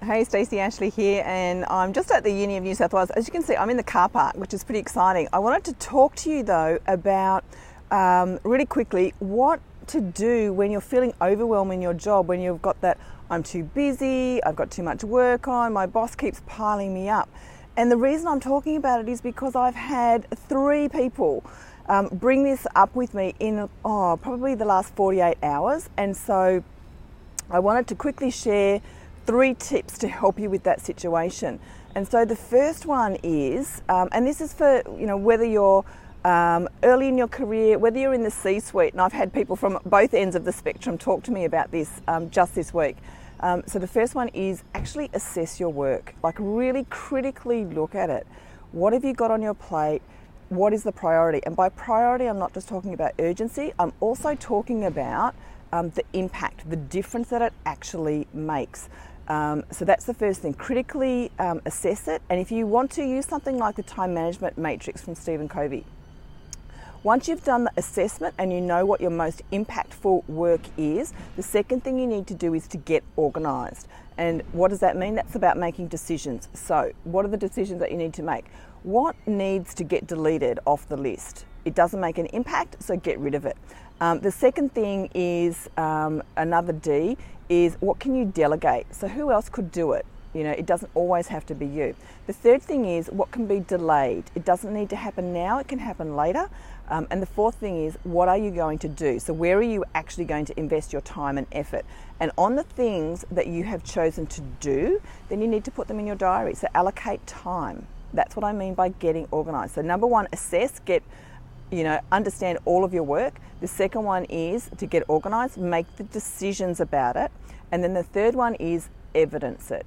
Hey, Stacey Ashley here, and I'm just at the Uni of New South Wales. As you can see, I'm in the car park, which is pretty exciting. I wanted to talk to you though about really quickly what to do when you're feeling overwhelmed in your job, when you've got that I'm too busy, I've got too much work on, my boss keeps piling me up. And the reason I'm talking about it is because I've had 3 people bring this up with me in probably the last 48 hours. And so I wanted to quickly share 3 tips to help you with that situation. And so the first one is, and this is for whether you're early in your career, whether you're in the C-suite, and I've had people from both ends of the spectrum talk to me about this just this week. So the first one is actually assess your work, like really critically look at it. What have you got on your plate? What is the priority? And by priority, I'm not just talking about urgency, I'm also talking about the impact, the difference that it actually makes. So that's the first thing, critically assess it. And if you want to use something like the time management matrix from Stephen Covey, once you've done the assessment and you know what your most impactful work is, the second thing you need to do is to get organised. And what does that mean? That's about making decisions. So what are the decisions that you need to make? What needs to get deleted off the list? It doesn't make an impact, so get rid of it. The second thing is, another D, is what can you delegate? So who else could do it? It doesn't always have to be you. The third thing is what can be delayed. It doesn't need to happen now, it can happen later. And the fourth thing is, what are you going to do? So where are you actually going to invest your time and effort? And on the things that you have chosen to do, then you need to put them in your diary. So allocate time. That's what I mean by getting organised. So number 1, assess, understand all of your work. The second one is to get organised, make the decisions about it. And then the third one is evidence it.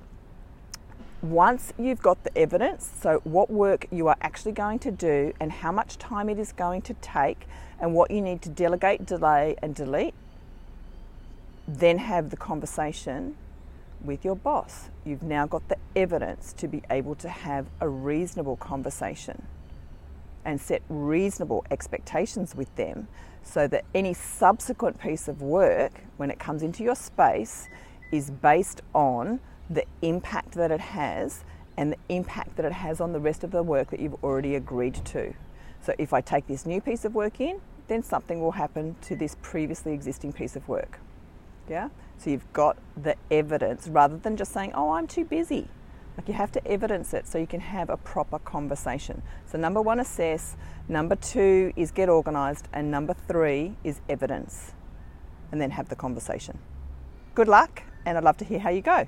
Once you've got the evidence, so what work you are actually going to do and how much time it is going to take and what you need to delegate, delay and delete, then have the conversation with your boss. You've now got the evidence to be able to have a reasonable conversation and set reasonable expectations with them so that any subsequent piece of work, when it comes into your space, is based on the impact that it has and the impact that it has on the rest of the work that you've already agreed to. So if I take this new piece of work in, then something will happen to this previously existing piece of work. Yeah? So you've got the evidence rather than just saying, oh, I'm too busy. Like, you have to evidence it so you can have a proper conversation. So number 1, assess. Number 2 is get organised. And number 3 is evidence. And then have the conversation. Good luck, and I'd love to hear how you go.